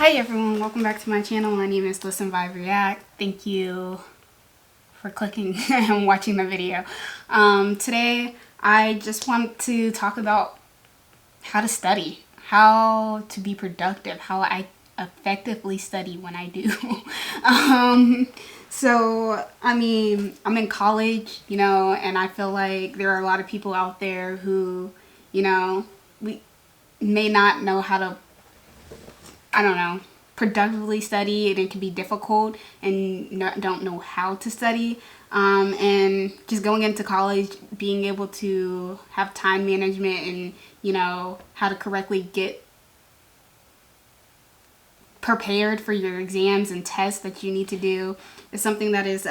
Hi everyone, welcome back to my channel. My name is Listen.Vibe.React. Thank you for clicking and watching the video. Today I just want to talk about how to study, how to be productive, how I effectively study when I do. I'm in college, and I feel like there are a lot of people out there who, we may not know how to, productively study, and it can be difficult and don't know how to study. And just going into college, being able to have time management and, how to correctly get prepared for your exams and tests that you need to do is something that is,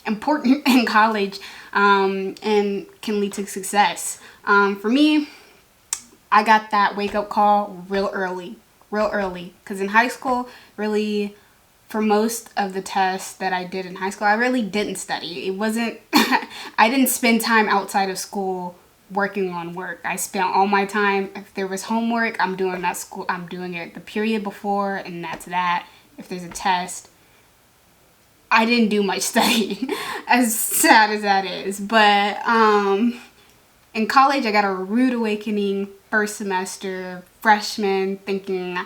important in college, and can lead to success. For me, I got that wake-up call real early, because in high school, really, for most of the tests that I did in high school, I really didn't study. It wasn't, I didn't spend time outside of school working on work. I spent all my time, if there was homework, I'm doing that school, I'm doing it the period before, and that's that. If there's a test, I didn't do much studying, as sad as that is. But in college, I got a rude awakening, first semester, freshman, thinking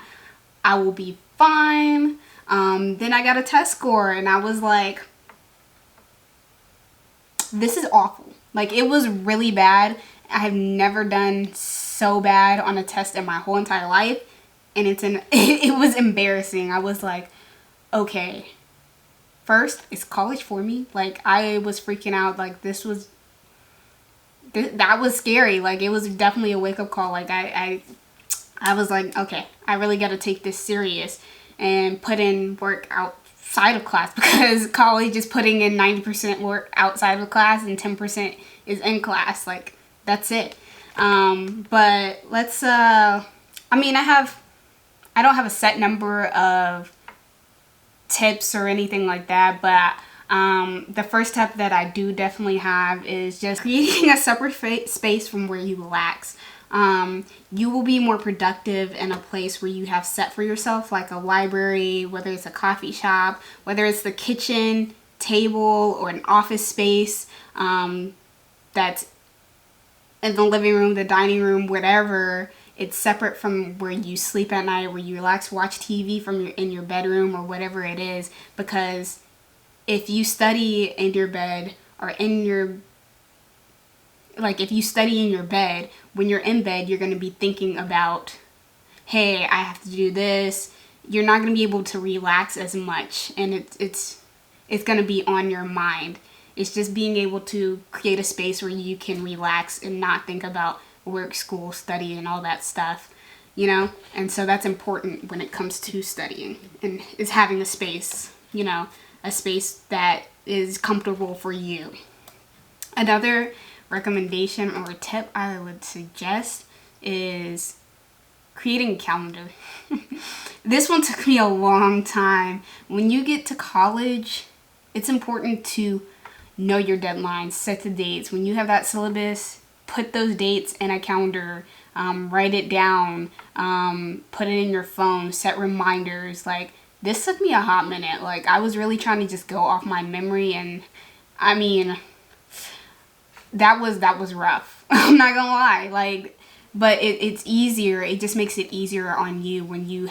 I will be fine. Then I got a test score, and I was like, this is awful. Like, it was really bad. I have never done so bad on a test in my whole entire life, and it was embarrassing. I was like, okay, first, is college for me? Like, I was freaking out. Like, that was scary. Like, it was definitely a wake-up call. Like, I was like, okay, I really got to take this serious and put in work outside of class, because college is putting in 90% work outside of class and 10% is in class. Like, that's it. But let's, I don't have a set number of tips or anything like that, but the first step that I do definitely have is just creating a separate space from where you relax. You will be more productive in a place where you have set for yourself, like a library, whether it's a coffee shop, whether it's the kitchen table or an office space that's in the living room, the dining room, whatever. It's separate from where you sleep at night, where you relax, watch TV in your bedroom or whatever it is. Because if you study in your bed or if you study in your bed, when you're in bed, you're going to be thinking about, hey, I have to do this. You're not going to be able to relax as much, and it's going to be on your mind. It's just being able to create a space where you can relax and not think about work, school, study, and all that stuff, And so that's important when it comes to studying, and is having a space, a space that is comfortable for you. Another recommendation or tip I would suggest is creating a calendar. This one took me a long time. When you get to college, it's important to know your deadlines, set the dates. When you have that syllabus, put those dates in a calendar, write it down, put it in your phone, set reminders. Like, this took me a hot minute. Like, I was really trying to just go off my memory, and that was rough. I'm not gonna lie. But it's easier. It just makes it easier on you when you,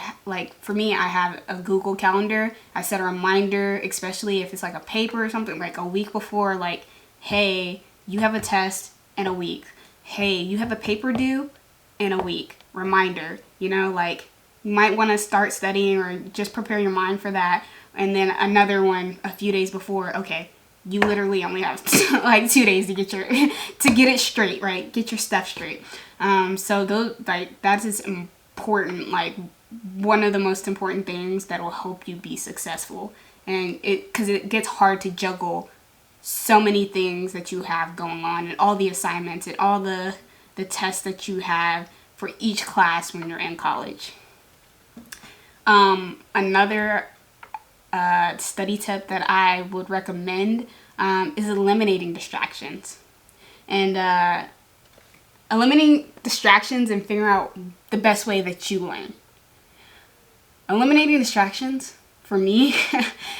for me, I have a Google Calendar. I set a reminder, especially if it's like a paper or something, like a week before, like, hey, you have a test in a week. Hey, you have a paper due in a week. Reminder, you might want to start studying or just prepare your mind for that. And then another one a few days before. Okay, you literally only have 2 days to get it straight, right? Get your stuff straight. So that is important. Like, one of the most important things that will help you be successful. And because it gets hard to juggle so many things that you have going on, and all the assignments and all the tests that you have for each class when you're in college. Another study tip that I would recommend is eliminating distractions. And eliminating distractions and figuring out the best way that you learn. eliminating distractions for me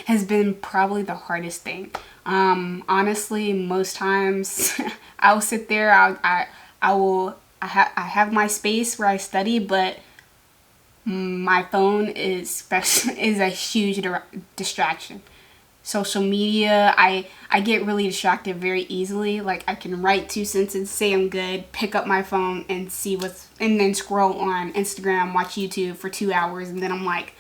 has been probably the hardest thing. Honestly, most times I'll sit there, I have my space where I study, but my phone is a huge distraction. Social media, I get really distracted very easily. Like, I can write 2 sentences, say I'm good, pick up my phone and and then scroll on Instagram, watch YouTube for 2 hours, and then I'm like,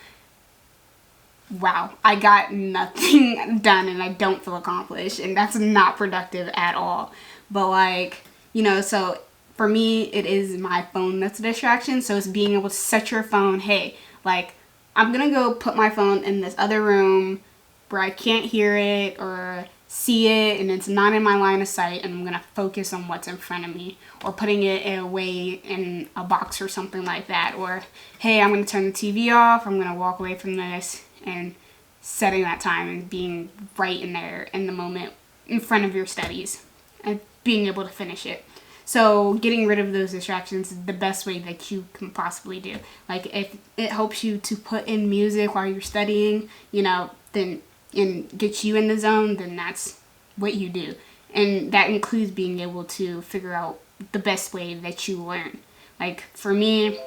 wow, I got nothing done and I don't feel accomplished, and that's not productive at all. But like, so for me, it is my phone that's a distraction. So it's being able to set your phone, hey, like, I'm gonna go put my phone in this other room where I can't hear it or see it and it's not in my line of sight, and I'm gonna focus on what's in front of me, or putting it away in a box or something like that. Or, hey, I'm gonna turn the TV off, I'm gonna walk away from this, and setting that time and being right in there in the moment in front of your studies and being able to finish it. So getting rid of those distractions is the best way that you can possibly do. Like, if it helps you to put in music while you're studying, then, and get you in the zone, then that's what you do. And that includes being able to figure out the best way that you learn. Like, for me,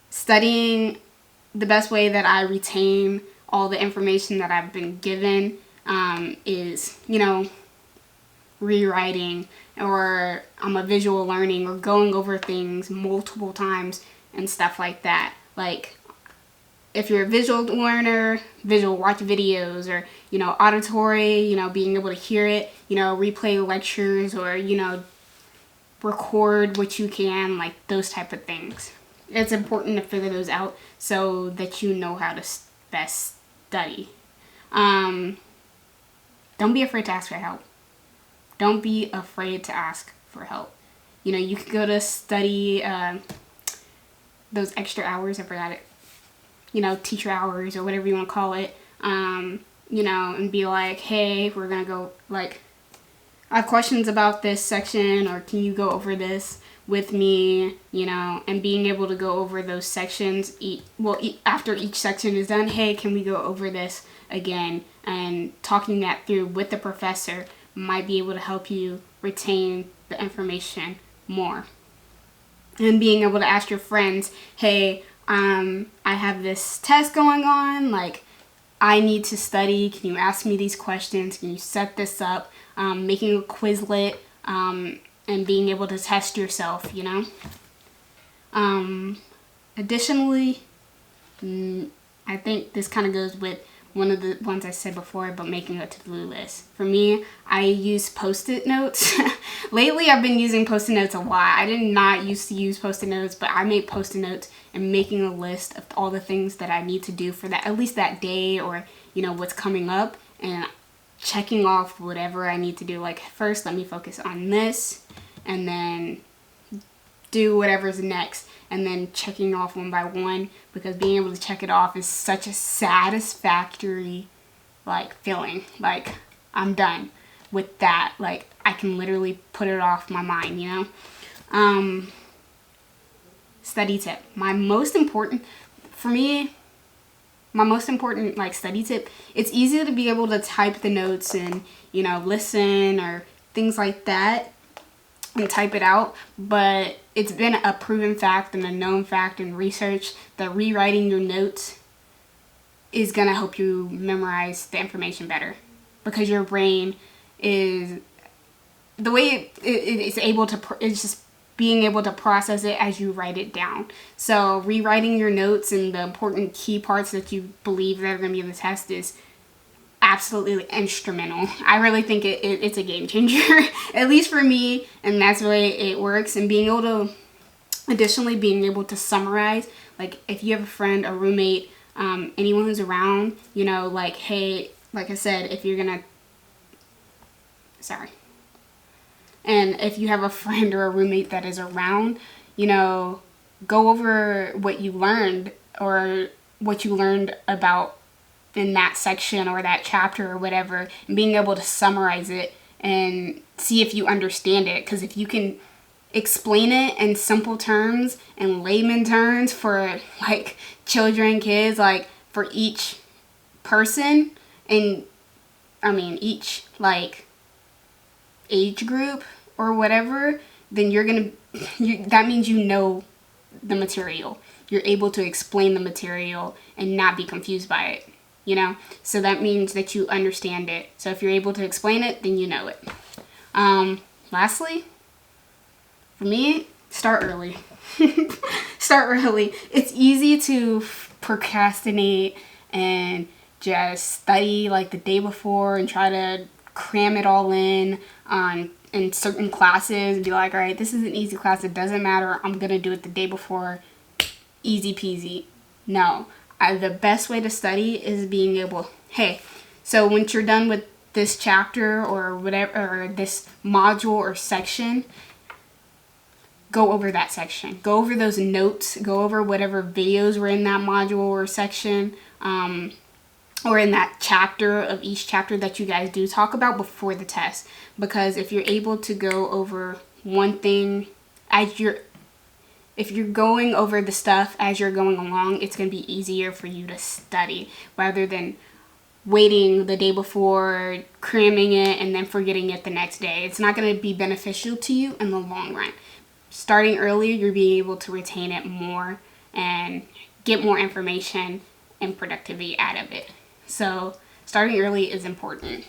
studying, the best way that I retain all the information that I've been given is, rewriting, or I'm a visual learning, or going over things multiple times and stuff like that. Like, if you're a visual learner, watch videos, or, auditory, being able to hear it, replay lectures, or, record what you can, like those type of things. It's important to figure those out so that you know how to best study. Don't be afraid to ask for help. Don't be afraid to ask for help. You could go to study those extra hours, I forgot it, teacher hours or whatever you want to call it, and be like, hey, we're going to go, like, I have questions about this section, or can you go over this with me, and being able to go over those sections, after each section is done, hey, can we go over this again, and talking that through with the professor might be able to help you retain the information more. And being able to ask your friends, hey, I have this test going on, like, I need to study, can you ask me these questions, can you set this up, making a Quizlet, and being able to test yourself, Additionally, I think this kind of goes with one of the ones I said before about making a to-do list. For me, I use Post-it notes. Lately, I've been using Post-it notes a lot. I did not used to use Post-it notes, but I made Post-it notes and making a list of all the things that I need to do for that, at least that day, or, what's coming up, and checking off whatever I need to do. Like, first, let me focus on this, and then do whatever's next, and then checking off one by one, because being able to check it off is such a satisfactory, like, feeling. Like, I'm done with that. Like, I can literally put it off my mind, Study tip. My most important, like, study tip, it's easy to be able to type the notes and, listen or things like that and type it out, but it's been a proven fact and a known fact in research that rewriting your notes is going to help you memorize the information better, because your brain is, the way it's able to, it's just being able to process it as you write it down. So rewriting your notes and the important key parts that you believe that are going to be in the test is absolutely instrumental. I really think it's a game changer, at least for me, and that's the way it works. And being able to, additionally, being able to summarize, like, if you have a friend, a roommate, anyone who's around, like, hey, like I said, if you're gonna, and if you have a friend or a roommate that is around, go over what you learned, or what you learned about in that section or that chapter or whatever, and being able to summarize it and see if you understand it. Because if you can explain it in simple terms and layman terms for like children, kids, like for each person, and I mean each like age group or whatever, then that means you know the material. You're able to explain the material and not be confused by it, you know? So that means that you understand it. So if you're able to explain it, then you know it. Lastly, for me, start early. Start early. It's easy to procrastinate and just study like the day before and try to cram it all in certain classes and be like, all right, this is an easy class, it doesn't matter, I'm gonna do it the day before, easy peasy. No, the best way to study is being able, hey, so once you're done with this chapter or whatever, or this module or section, go over that section, go over those notes, go over whatever videos were in that module or section, or in that chapter of each chapter that you guys do talk about before the test. Because if you're able to go over one thing if you're going over the stuff as you're going along, it's going to be easier for you to study rather than waiting the day before, cramming it, and then forgetting it the next day. It's not going to be beneficial to you in the long run. Starting earlier, you're being able to retain it more and get more information and productivity out of it. So starting early is important.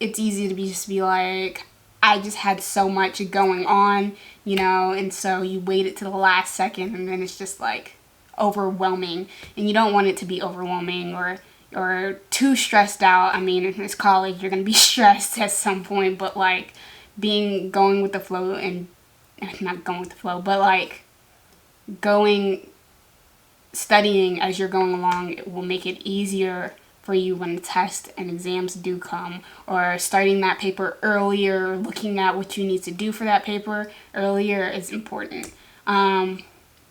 It's easy to just be like, I just had so much going on, you know, and so you wait it to the last second and then it's just like overwhelming, and you don't want it to be overwhelming or too stressed out. I mean, in this college, you're going to be stressed at some point, but like going with the flow, and not going with the flow, but like studying as you're going along, it will make it easier for you when the tests and exams do come, or starting that paper earlier, looking at what you need to do for that paper earlier is important.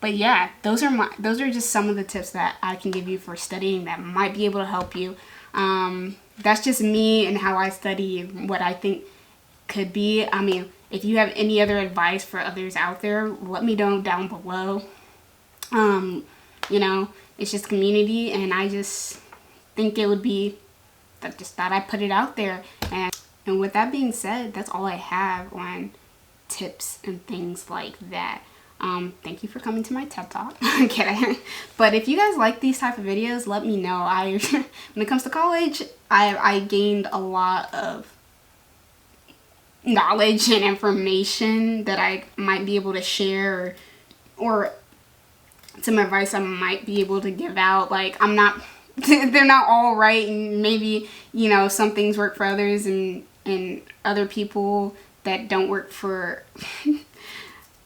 But yeah, those are just some of the tips that I can give you for studying that might be able to help you. That's just me and how I study, what I think could be. I mean, if you have any other advice for others out there, let me know down below. You know, it's just community, and I just think it would be that just thought I put it out there. And with that being said, that's all I have on tips and things like that. Thank you for coming to my TED Talk. I'm kidding. But if you guys like these type of videos, let me know. When it comes to college, I gained a lot of knowledge and information that I might be able to share, or some advice I might be able to give out. Like, they're not all right, and maybe, you know, some things work for others and other people that don't work for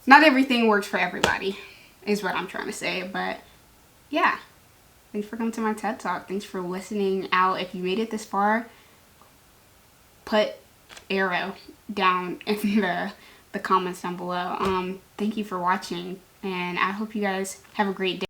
not everything works for everybody is what I'm trying to say. But yeah, thanks for coming to my TED Talk. Thanks for listening out. If you made it this far, put arrow down in the comments down below. Thank you for watching, and I hope you guys have a great day.